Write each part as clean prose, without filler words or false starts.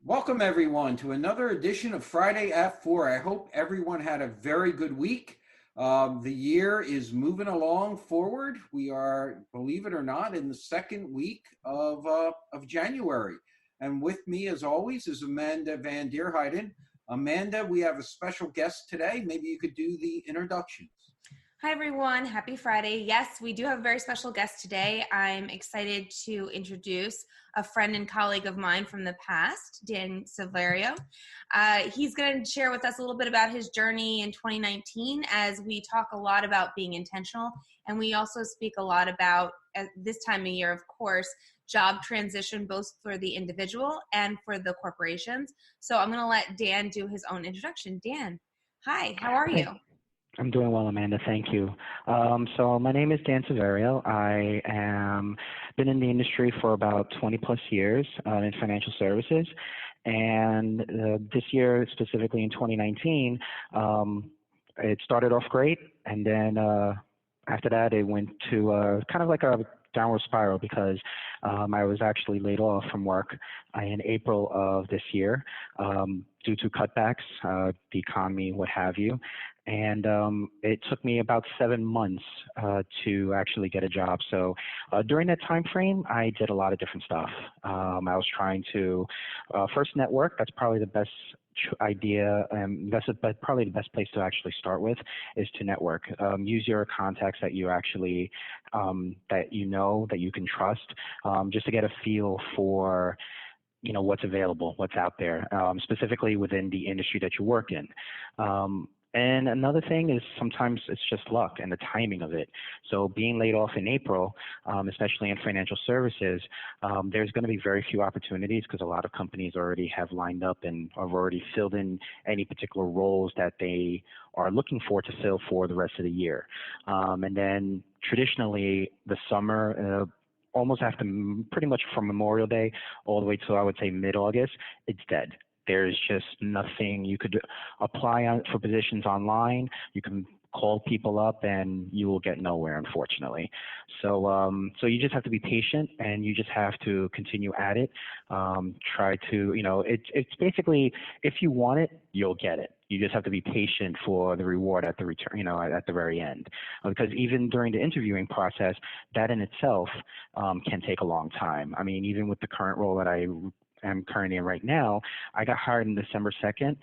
Welcome, everyone, to another edition of Friday at 4. I hope everyone had a very good week. The year is moving along forward. We are, believe it or not, in the second week of January. And with me, as always, is Amanda Van Deerheiden. Amanda, we have a special guest today. Maybe you could do the introductions. Hi, everyone. Happy Friday. Yes, we do have a very special guest today. I'm excited to introduce a friend and colleague of mine from the past, Dan Silverio. He's going to share with us a little bit about his journey in 2019 as we talk a lot about being intentional. And we also speak a lot about, at this time of year, of course, job transition, both for the individual and for the corporations. So I'm going to let Dan do his own introduction. Dan, hi, how are you? I'm doing well, Amanda. Thank you. So my name is Dan Silverio. I am been in the industry for about 20 plus years in financial services. And this year, specifically in 2019, it started off great. And then after that, it went to kind of like a downward spiral because I was actually laid off from work in April of this year due to cutbacks, the economy, what have you. And it took me about 7 months to actually get a job. So during that time frame, I did a lot of different stuff. I was trying to first network. That's probably the best idea, and that's probably the best place to actually start with is to network. Use your contacts that you actually that you can trust, just to get a feel for what's available, what's out there, specifically within the industry that you work in. And another thing is sometimes it's just luck and the timing of it. So being laid off in April, especially in financial services, there's going to be very few opportunities because a lot of companies already have lined up and have already filled in any particular roles that they are looking for to fill for the rest of the year. And then traditionally the summer, almost after pretty much from Memorial Day all the way to I would say mid-August, it's dead. There's just nothing. You could apply for positions online. You can call people up and you will get nowhere, unfortunately. So you just have to be patient and you just have to continue at it. Try to, it's basically, if you want it, you'll get it. You just have to be patient for the reward at the return, at the very end. Because even during the interviewing process, that in itself can take a long time. I mean, even with the current role that I'm currently in right now, I got hired on December 2nd,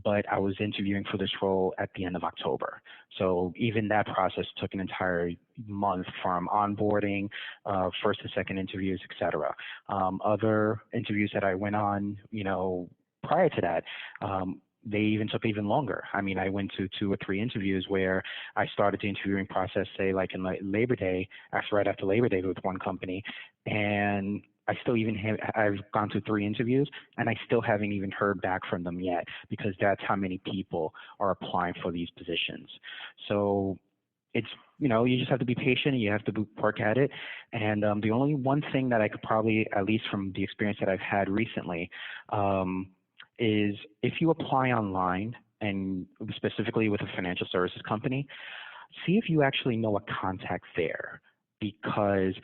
but I was interviewing for this role at the end of October. So even that process took an entire month from onboarding, first and second interviews, et cetera. Other interviews that I went on, prior to that, they even took even longer. I mean, I went to 2 or 3 interviews where I started the interviewing process, say like in Labor Day, right after Labor Day with one company, and I've gone to 3 interviews and I still haven't even heard back from them yet because that's how many people are applying for these positions. So it's, you just have to be patient and you have to work at it. And the only one thing that I could probably, at least from the experience that I've had recently, is if you apply online and specifically with a financial services company, see if you actually know a contact there, because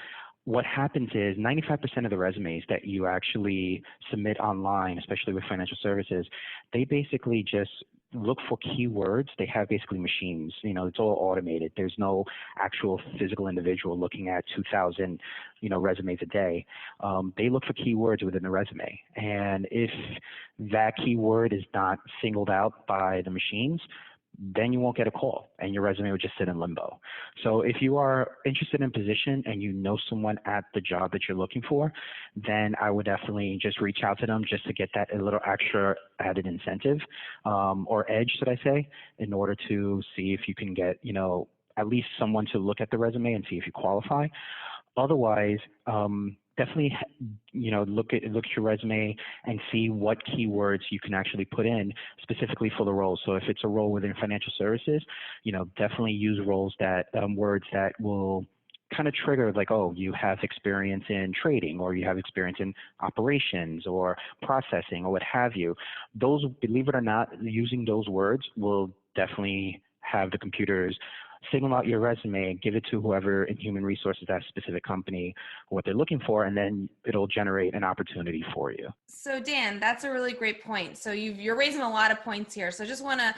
what happens is 95% of the resumes that you actually submit online, especially with financial services, they basically just look for keywords. They have basically machines, it's all automated. There's no actual physical individual looking at 2,000, resumes a day. They look for keywords within the resume. And if that keyword is not singled out by the machines, then you won't get a call and your resume will just sit in limbo. So if you are interested in a position and you know someone at the job that you're looking for, then I would definitely just reach out to them just to get that a little extra added incentive, or edge, should I say, in order to see if you can get, at least someone to look at the resume and see if you qualify. Otherwise, definitely, look at your resume and see what keywords you can actually put in specifically for the role. So if it's a role within financial services, definitely use words that will kind of trigger like, oh, you have experience in trading, or you have experience in operations or processing or what have you. Those, believe it or not, using those words will definitely have the computers signal out your resume, give it to whoever in human resources, that specific company, what they're looking for, and then it'll generate an opportunity for you. So Dan, that's a really great point. So you're raising a lot of points here. So I just want to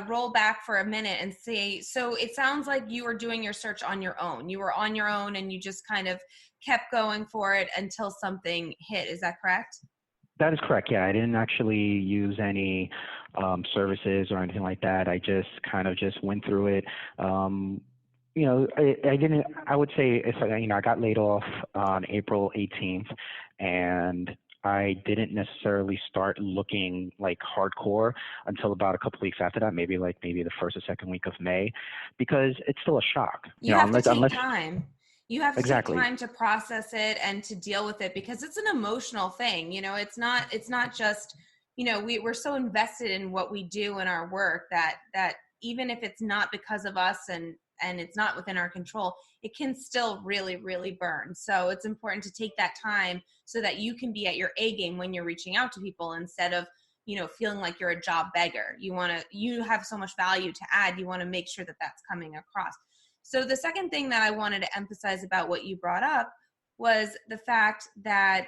roll back for a minute and say, so it sounds like you were doing your search on your own. You were on your own and you just kind of kept going for it until something hit. Is that correct? That is correct. Yeah, I didn't actually use any services or anything like that. I just kind of just went through it. I didn't. I would say if I got laid off on April 18th, and I didn't necessarily start looking like hardcore until about a couple weeks after that, maybe the first or second week of May, because it's still a shock. You have to take time. You have to Exactly. take time to process it and to deal with it, because it's an emotional thing. It's not just, we're so invested in what we do in our work that even if it's not because of us and it's not within our control, it can still really, really burn. So it's important to take that time so that you can be at your A game when you're reaching out to people, instead of, feeling like you're a job beggar. You have so much value to add. You want to make sure that that's coming across. So the second thing that I wanted to emphasize about what you brought up was the fact that,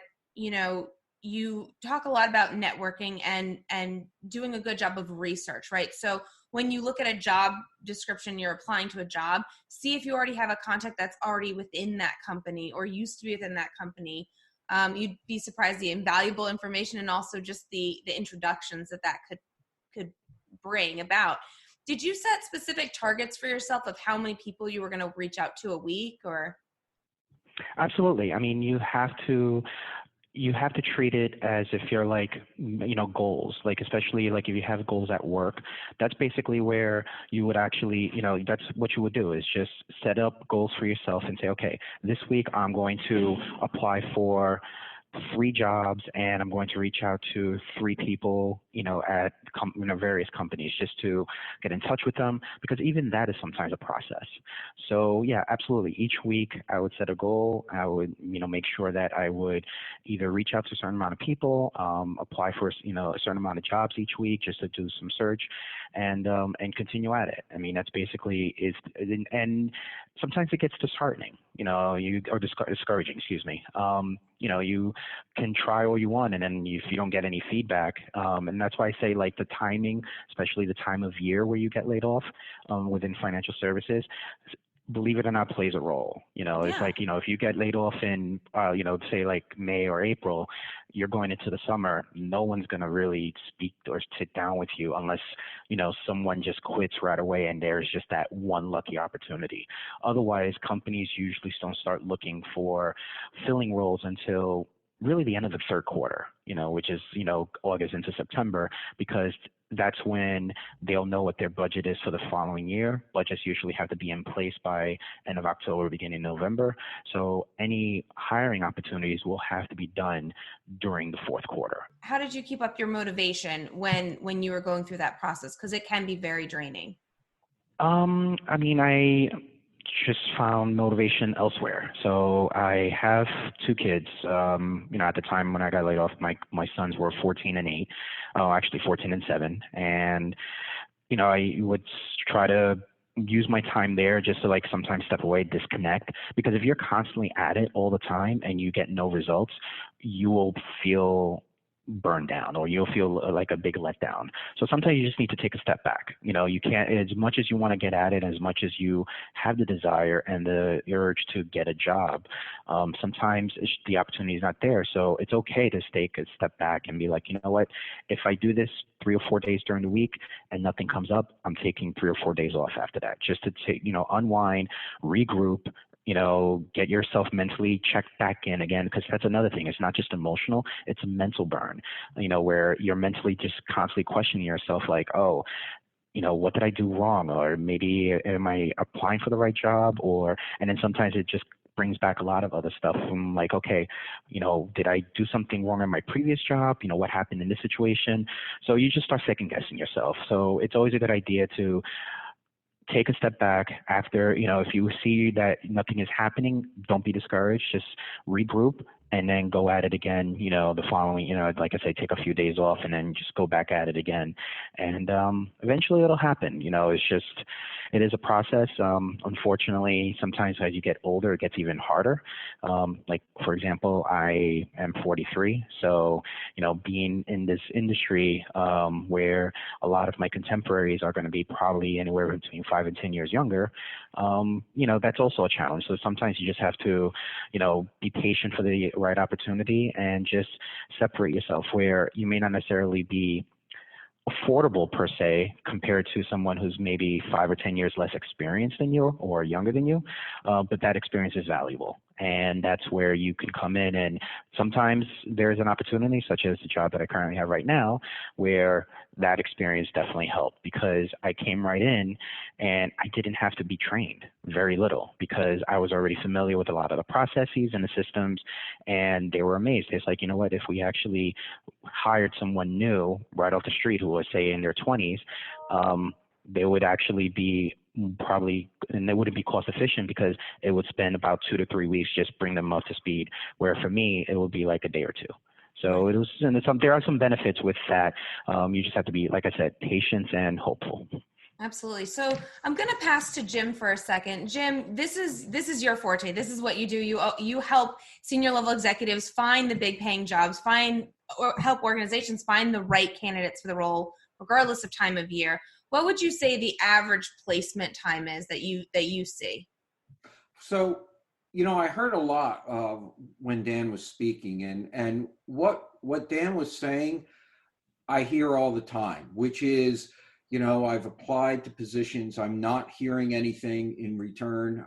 you talk a lot about networking and doing a good job of research, right? So when you look at a job description, you're applying to a job, see if you already have a contact that's already within that company or used to be within that company. You'd be surprised the invaluable information and also just the introductions that could bring about. Did you set specific targets for yourself of how many people you were going to reach out to a week, or? Absolutely. I mean, you have to treat it as if you're goals, especially if you have goals at work. That's basically where you would actually, that's what you would do, is just set up goals for yourself and say, okay, this week I'm going to apply for 3 jobs and I'm going to reach out to 3 people, at various companies, just to get in touch with them, because even that is sometimes a process. So yeah, absolutely. Each week I would set a goal. I would, make sure that I would either reach out to a certain amount of people, apply for, a certain amount of jobs each week, just to do some search and continue at it. I mean, that's basically is, and sometimes it gets disheartening, discouraging, excuse me. You can try all you want, and then if you don't get any feedback, and that's why I say the timing, especially the time of year where you get laid off within financial services, believe it or not, plays a role. It's if you get laid off in, say May or April, you're going into the summer, no one's going to really speak or sit down with you unless, someone just quits right away and there's just that one lucky opportunity. Otherwise, companies usually don't start looking for filling roles until really the end of the third quarter, which is, August into September, because that's when they'll know what their budget is for the following year. Budgets usually have to be in place by end of October, beginning November. So any hiring opportunities will have to be done during the fourth quarter. How did you keep up your motivation when you were going through that process? Because it can be very draining. I just found motivation elsewhere. So I have 2 kids. At the time when I got laid off, my sons were 14 and 8. Actually 14 and 7. And, I would try to use my time there just to sometimes step away, disconnect, because if you're constantly at it all the time and you get no results, you will feel burned down, or you'll feel like a big letdown. So sometimes you just need to take a step back. You can't, as much as you want to get at it, as much as you have the desire and the urge to get a job, sometimes the opportunity is not there. So it's okay to take a step back and be like, you know what, if I do this 3 or 4 days during the week and nothing comes up, I'm taking 3 or 4 days off after that, just to take, unwind, regroup, get yourself mentally checked back in again, because that's another thing. It's not just emotional, it's a mental burn, where you're mentally just constantly questioning yourself, what did I do wrong? Or maybe am I applying for the right job? And then sometimes it just brings back a lot of other stuff from okay, did I do something wrong in my previous job? What happened in this situation? So you just start second guessing yourself. So it's always a good idea to take a step back after, if you see that nothing is happening, don't be discouraged, just regroup and then go at it again, the following, like I say, take a few days off and then just go back at it again. And eventually it'll happen. It is a process. Unfortunately, sometimes as you get older, it gets even harder. Like, for example, I am 43. So, being in this industry where a lot of my contemporaries are going to be probably anywhere between 5 and 10 years younger, that's also a challenge. So sometimes you just have to, be patient for the right opportunity and just separate yourself where you may not necessarily be affordable per se compared to someone who's maybe 5 or 10 years less experienced than you or younger than you, but that experience is valuable. And that's where you can come in, and sometimes there's an opportunity such as the job that I currently have right now where that experience definitely helped because I came right in and I didn't have to be trained very little because I was already familiar with a lot of the processes and the systems, and they were amazed. It's like, you know what, if we actually hired someone new right off the street who was, say, in their 20s, they would actually be probably, and they wouldn't be cost efficient because it would spend about 2 to 3 weeks just bring them up to speed, where for me, it would be like a day or two. So it was, and there are some benefits with that. You just have to be, like I said, patient and hopeful. Absolutely. So I'm going to pass to Jim for a second. Jim, this is your forte. This is what you do. You help senior level executives find the big paying jobs, help organizations find the right candidates for the role, regardless of time of year. What would you say the average placement time is that you see? So, I heard a lot when Dan was speaking, and what Dan was saying, I hear all the time, which is, I've applied to positions, I'm not hearing anything in return.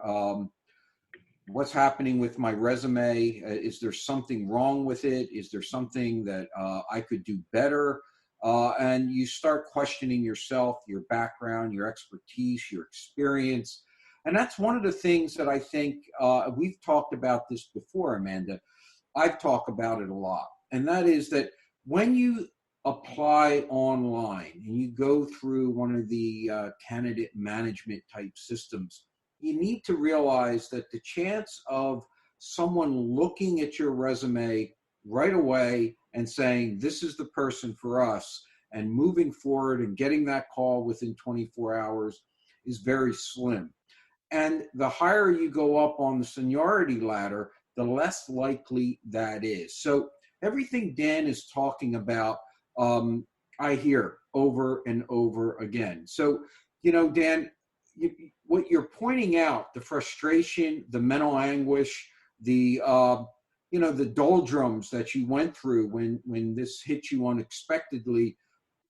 What's happening with my resume? Is there something wrong with it? Is there something that I could do better? And you start questioning yourself, your background, your expertise, your experience. And that's one of the things that I think we've talked about this before, Amanda. I've talked about it a lot. And that is that when you apply online and you go through one of the candidate management type systems, you need to realize that the chance of someone looking at your resume right away and saying, this is the person for us, and moving forward and getting that call within 24 hours is very slim. And the higher you go up on the seniority ladder, the less likely that is. So everything Dan is talking about, I hear over and over again. So, Dan, what you're pointing out, the frustration, the mental anguish, the the doldrums that you went through when this hit you unexpectedly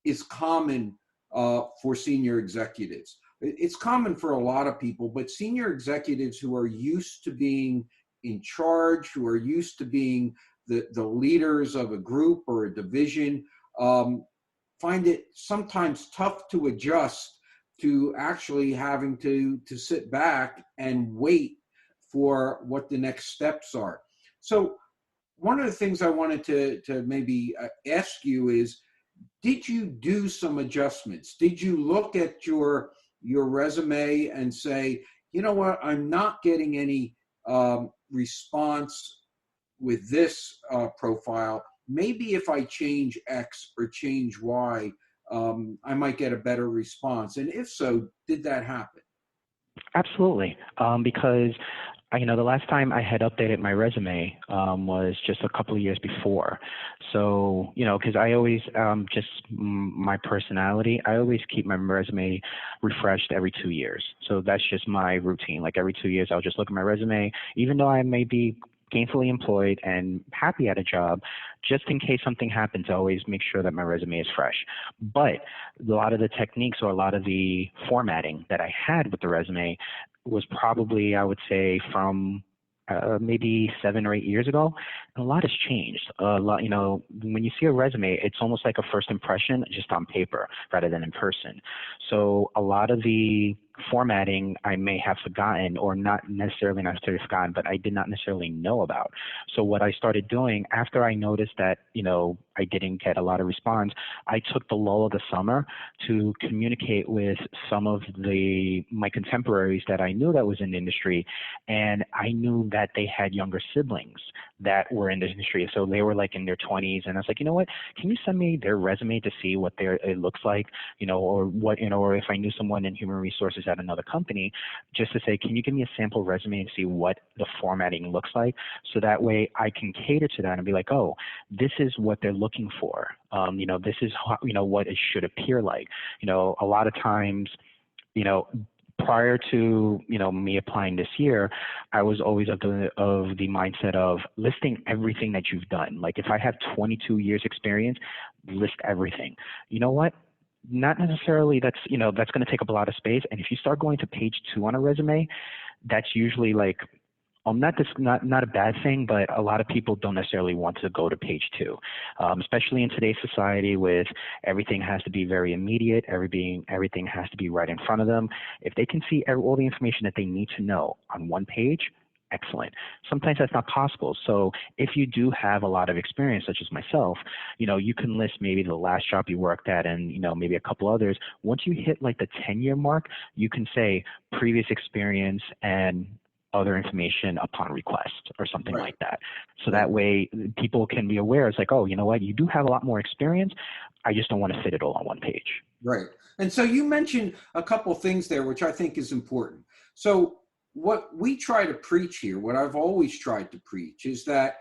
is common for senior executives. It's common for a lot of people, but senior executives who are used to being in charge, who are used to being the leaders of a group or a division, find it sometimes tough to adjust to actually having to sit back and wait for what the next steps are. So one of the things I wanted to maybe ask you is, did you do some adjustments? Did you look at your resume and say, you know what, I'm not getting any response with this profile. Maybe if I change X or change Y, I might get a better response. And if so, did that happen? Absolutely, because the last time I had updated my resume was just a couple of years before. So, because I always, just my personality, I always keep my resume refreshed every 2 years. So that's just my routine. Like every 2 years, I'll just look at my resume, even though I may be gainfully employed and happy at a job, just in case something happens, I always make sure that my resume is fresh. But a lot of the techniques or a lot of the formatting that I had with the resume was probably, I would say, from maybe 7 or 8 years ago. And a lot has changed. A lot, when you see a resume, it's almost like a first impression just on paper rather than in person. So a lot of the formatting I may have forgotten, or not necessarily forgotten, but I did not necessarily know about. So what I started doing after I noticed that, I didn't get a lot of response, I took the lull of the summer to communicate with some of my contemporaries that I knew that was in the industry, and I knew that they had younger siblings that were in the industry. So they were like in their 20s, and I was like, you know what, can you send me their resume to see what it looks like, or what, or if I knew someone in human resources at another company, just to say, can you give me a sample resume and see what the formatting looks like? So that way I can cater to that and be like, oh, this is what they're looking for. This is how, what it should appear like. A lot of times, prior to me applying this year, I was always of the mindset of listing everything that you've done. Like if I have 22 years experience, list everything. You know what? Not necessarily that's going to take up a lot of space. And if you start going to page 2 on a resume, that's usually like, not a bad thing, but a lot of people don't necessarily want to go to page 2, especially in today's society with everything has to be very immediate, everything has to be right in front of them. If they can see all the information that they need to know on one page, excellent. Sometimes that's not possible. So if you do have a lot of experience, such as myself, you can list maybe the last job you worked at and, maybe a couple others. Once you hit like the 10-year mark, you can say previous experience and other information upon request or something Right. like that. So that way people can be aware. It's like, oh, you know what? You do have a lot more experience. I just don't want to fit it all on one page. Right. And so you mentioned a couple things there, which I think is important. So what we try to preach here, what I've always tried to preach, is that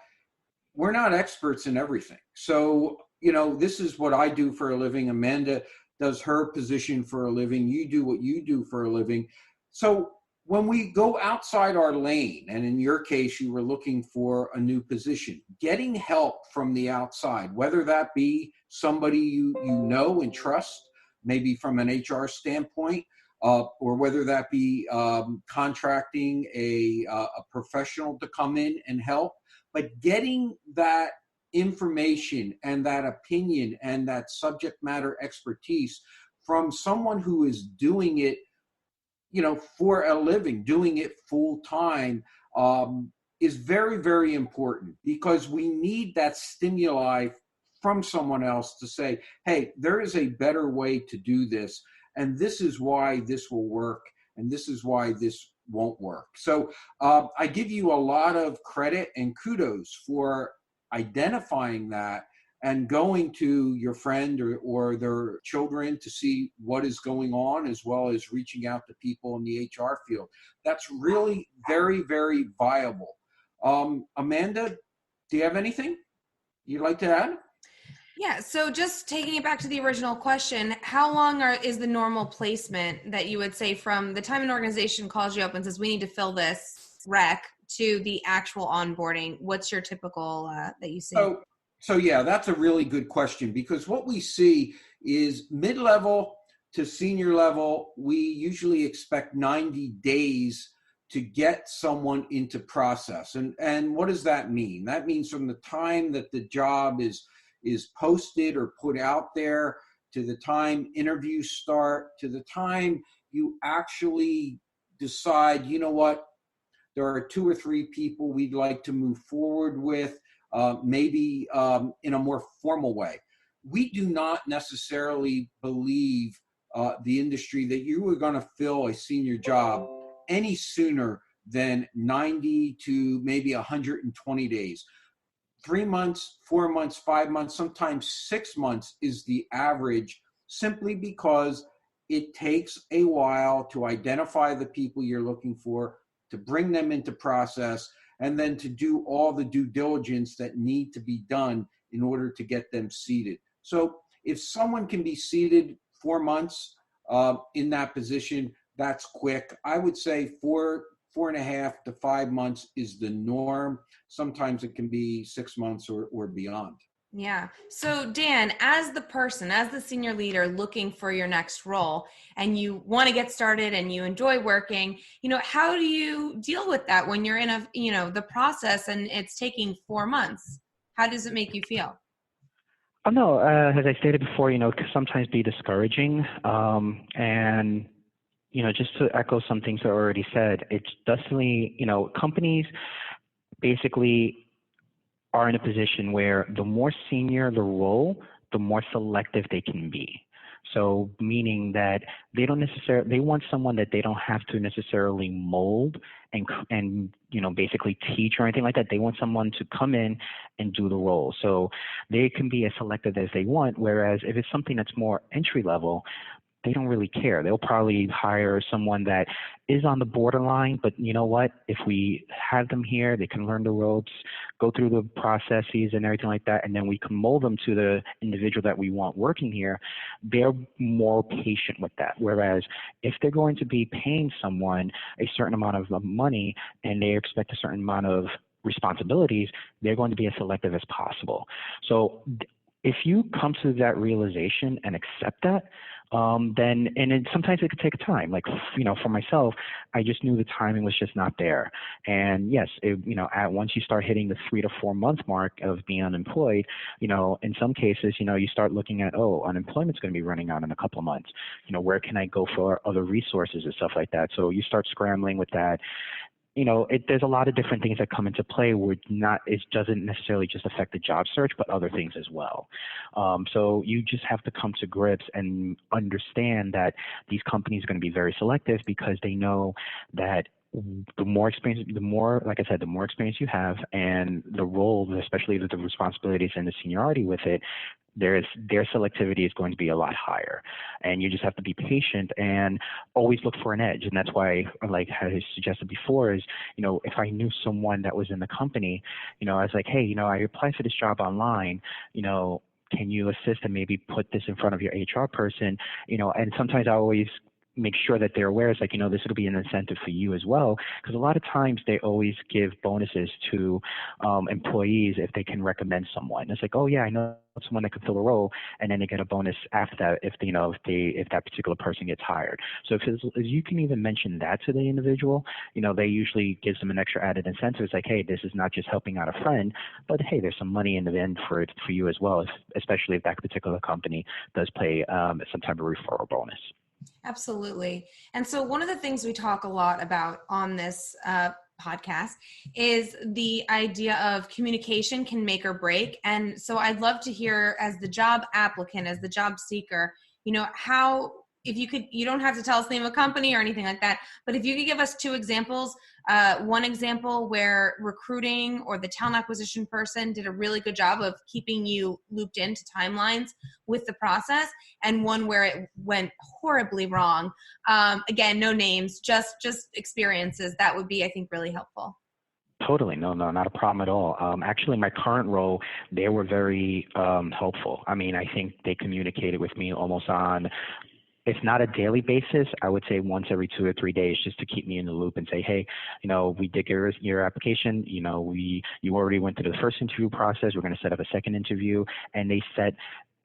we're not experts in everything. So, this is what I do for a living. Amanda does her position for a living. You do what you do for a living. So when we go outside our lane, and in your case, you were looking for a new position, getting help from the outside, whether that be somebody you know and trust, maybe from an HR standpoint, or whether that be contracting a professional to come in and help, but getting that information and that opinion and that subject matter expertise from someone who is doing it, for a living, doing it full time, is very, very important, because we need that stimuli from someone else to say, hey, there is a better way to do this, and this is why this will work, and this is why this won't work. So I give you a lot of credit and kudos for identifying that and going to your friend or their children to see what is going on, as well as reaching out to people in the HR field. That's really very, very viable. Amanda, do you have anything you'd like to add? Yeah, so just taking it back to the original question, how long is the normal placement that you would say from the time an organization calls you up and says, we need to fill this rec, to the actual onboarding? What's your typical that you see? So yeah, that's a really good question, because what we see is mid-level to senior level, we usually expect 90 days to get someone into process. And what does that mean? That means from the time that the job is posted or put out there, to the time interviews start, to the time you actually decide, you know what, there are 2 or 3 people we'd like to move forward with, maybe in a more formal way. We do not necessarily believe the industry that you are going to fill a senior job any sooner than 90 to maybe 120 days. 3 months, 4 months, 5 months, sometimes 6 months is the average, simply because it takes a while to identify the people you're looking for, to bring them into process, and then to do all the due diligence that need to be done in order to get them seated. So if someone can be seated 4 months in that position, that's quick. I would say 4.5 to 5 months is the norm. Sometimes it can be 6 months or beyond. Yeah. So Dan, as the person, as the senior leader looking for your next role, and you want to get started and you enjoy working, how do you deal with that when you're in the process and it's taking 4 months? How does it make you feel? Oh, no, as I stated before, it can sometimes be discouraging. And just to echo some things that I already said, it's definitely, companies basically are in a position where the more senior the role, the more selective they can be. So meaning that they want someone that they don't have to necessarily mold and basically teach or anything like that. They want someone to come in and do the role. So they can be as selective as they want. Whereas if it's something that's more entry level, they don't really care. They'll probably hire someone that is on the borderline, but you know what? If we have them here, they can learn the ropes, go through the processes and everything like that, and then we can mold them to the individual that we want working here. They're more patient with that. Whereas if they're going to be paying someone a certain amount of money and they expect a certain amount of responsibilities, they're going to be as selective as possible. So if you come to that realization and accept that, sometimes it could take time. Like, for myself, I just knew the timing was just not there. And yes, once you start hitting the 3 to 4 month mark of being unemployed, in some cases, you start looking at, unemployment's going to be running out in a couple of months. Where can I go for other resources and stuff like that? So you start scrambling with that. There's a lot of different things that come into play where it doesn't necessarily just affect the job search, but other things as well. So you just have to come to grips and understand that these companies are going to be very selective because they know that the more experience you have and the role, especially with the responsibilities and the seniority with it, their selectivity is going to be a lot higher. And you just have to be patient and always look for an edge. And that's why, like I suggested before, is, if I knew someone that was in the company, I was like, hey, I applied for this job online, can you assist and maybe put this in front of your HR person? And sometimes I always make sure that they're aware. It's like, this will be an incentive for you as well, because a lot of times they always give bonuses to employees if they can recommend someone. It's like, oh yeah, I know someone that could fill a role, and then they get a bonus after that if that particular person gets hired. So if you can even mention that to the individual, they usually gives them an extra added incentive. It's like, hey, this is not just helping out a friend, but hey, there's some money in the end for you as well, especially if that particular company does pay some type of referral bonus. Absolutely. And so one of the things we talk a lot about on this podcast is the idea of communication can make or break. And so I'd love to hear, as the job applicant, as the job seeker, how, if you could, you don't have to tell us the name of a company or anything like that, but if you could give us 2 examples, one example where recruiting or the talent acquisition person did a really good job of keeping you looped into timelines with the process, and one where it went horribly wrong. Again, no names, just experiences. That would be, I think, really helpful. Totally. No, not a problem at all. Actually, my current role, they were very helpful. I mean, I think they communicated with me almost on, if not a daily basis, I would say once every 2 or 3 days, just to keep me in the loop and say, hey, we did your application. You already went through the first interview process. We're going to set up a second interview, and they set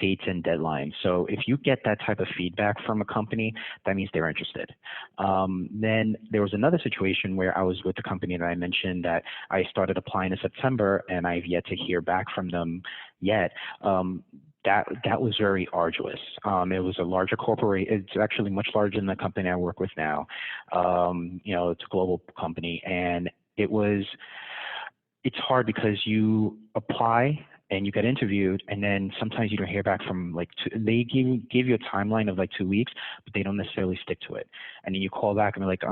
dates and deadlines. So if you get that type of feedback from a company, that means they're interested. Then there was another situation where I was with the company that I mentioned that I started applying in September, and I've yet to hear back from them yet. That was very arduous. It was a larger corporation. It's actually much larger than the company I work with now. It's a global company, and it's hard because you apply and you get interviewed, and then sometimes you don't hear back from they give you a timeline of 2 weeks, but they don't necessarily stick to it. And then you call back and they're like,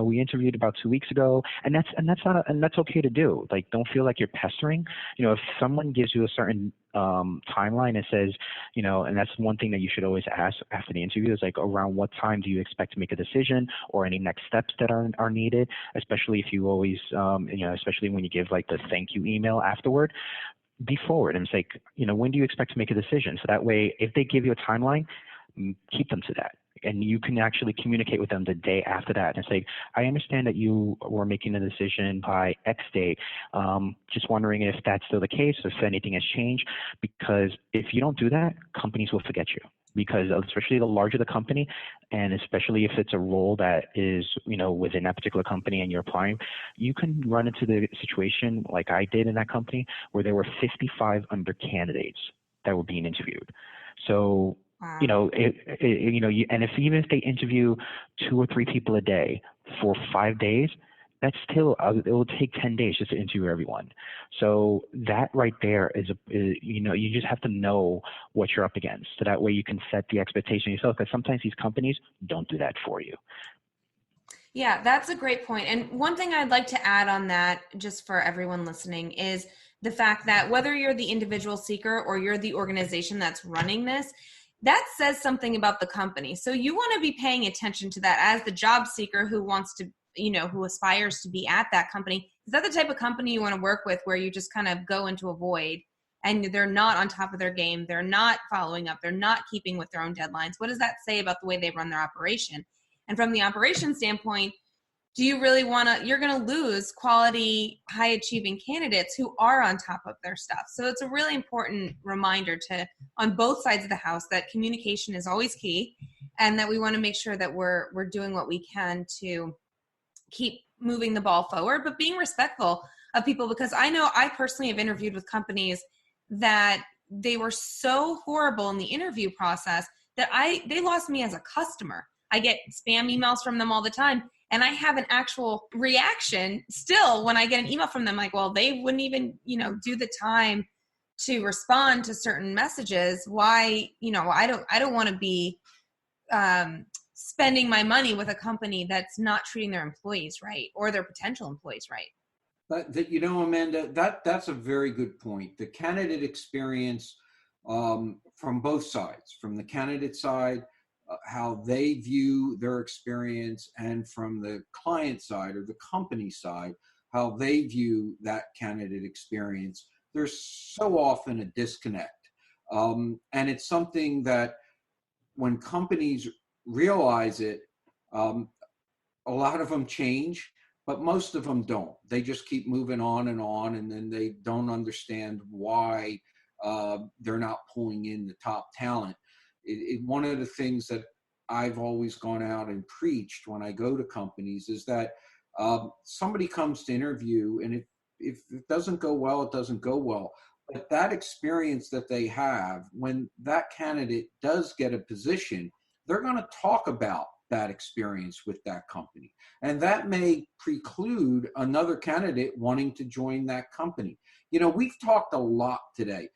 we interviewed about 2 weeks ago, and that's okay to do. Don't feel like you're pestering. If someone gives you a certain timeline and says, and that's one thing that you should always ask after the interview is around what time do you expect to make a decision, or any next steps that are needed, especially if you always, especially when you give the thank you email afterward. Be forward and say, when do you expect to make a decision? So that way, if they give you a timeline, keep them to that. And you can actually communicate with them the day after that and say, I understand that you were making a decision by X date. Just wondering if that's still the case, or if anything has changed. Because if you don't do that, companies will forget you. Because especially the larger the company, and especially if it's a role that is, within that particular company and you're applying, you can run into the situation like I did in that company, where there were 55 under candidates that were being interviewed. So You know, and even if they interview 2 or 3 people a day for 5 days, that's still it will take 10 days just to interview everyone. So that right there is you just have to know what you're up against, so that way you can set the expectation yourself. Because sometimes these companies don't do that for you. Yeah, that's a great point. And one thing I'd like to add on that, just for everyone listening, is the fact that whether you're the individual seeker or you're the organization that's running this, that says something about the company. So you want to be paying attention to that as the job seeker who wants to, who aspires to be at that company. Is that the type of company you want to work with, where you just kind of go into a void and they're not on top of their game, they're not following up, they're not keeping with their own deadlines? What does that say about the way they run their operation? And from the operation standpoint, do you really want to, you're going to lose quality, high achieving candidates who are on top of their stuff. So it's a really important reminder on both sides of the house, that communication is always key, and that we want to make sure that we're doing what we can to keep moving the ball forward, but being respectful of people. Because I know I personally have interviewed with companies that they were so horrible in the interview process that they lost me as a customer. I get spam emails from them all the time, and I have an actual reaction still when I get an email from them, like, well, they wouldn't even, do the time to respond to certain messages. Why, I don't want to be spending my money with a company that's not treating their employees right, or their potential employees right. Amanda, that's a very good point. The candidate experience from both sides, from the candidate side, how they view their experience, and from the client side or the company side, how they view that candidate experience. There's so often a disconnect. And it's something that when companies realize it, a lot of them change, but most of them don't. They just keep moving on, and then they don't understand why they're not pulling in the top talent. One of the things that I've always gone out and preached when I go to companies is that somebody comes to interview, and if it doesn't go well, it doesn't go well. But that experience that they have, when that candidate does get a position, they're going to talk about that experience with that company. And that may preclude another candidate wanting to join that company. We've talked a lot today.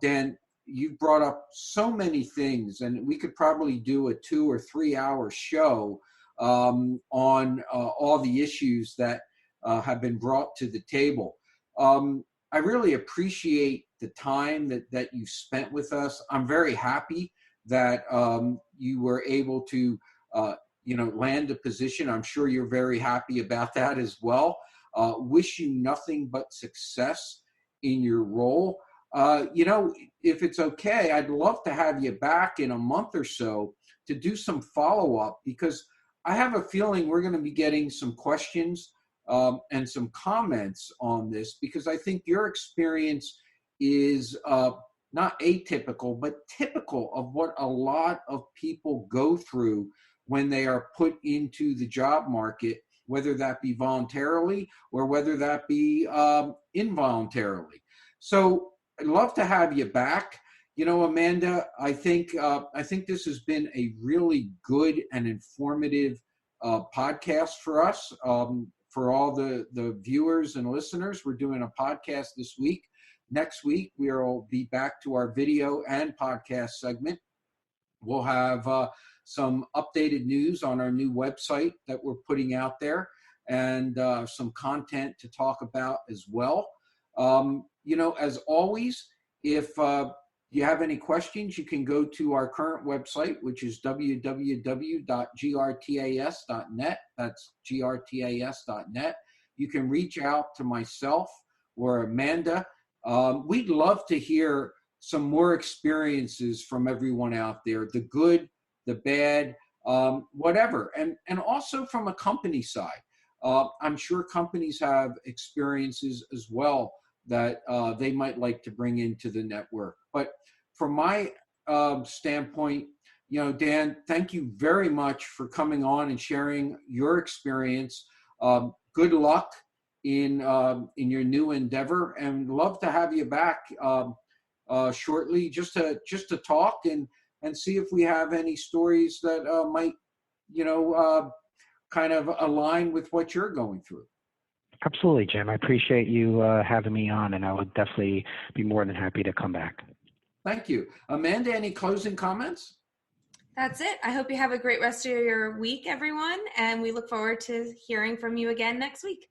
Dan, you brought up so many things, and we could probably do a 2 or 3 hour show on all the issues that have been brought to the table. I really appreciate the time that you spent with us. I'm very happy that you were able to land a position. I'm sure you're very happy about that as well. Wish you nothing but success in your role. If it's okay, I'd love to have you back in a month or so to do some follow-up, because I have a feeling we're going to be getting some questions and some comments on this, because I think your experience is not atypical, but typical of what a lot of people go through when they are put into the job market, whether that be voluntarily or whether that be involuntarily. So I'd love to have you back. Amanda, I think this has been a really good and informative podcast for us. For all the viewers and listeners, we're doing a podcast this week. Next week, we'll be back to our video and podcast segment. We'll have some updated news on our new website that we're putting out there, and some content to talk about as well. As always, if you have any questions, you can go to our current website, which is www.grtas.net. That's grtas.net. You can reach out to myself or Amanda. We'd love to hear some more experiences from everyone out there, the good, the bad, whatever. And also from a company side. I'm sure companies have experiences as well that they might like to bring into the network. But from my standpoint, Dan, thank you very much for coming on and sharing your experience. Good luck in your new endeavor, and love to have you back shortly, just to talk and and see if we have any stories that might, kind of align with what you're going through. Absolutely, Jim. I appreciate you having me on, and I would definitely be more than happy to come back. Thank you. Amanda, any closing comments? That's it. I hope you have a great rest of your week, everyone, and we look forward to hearing from you again next week.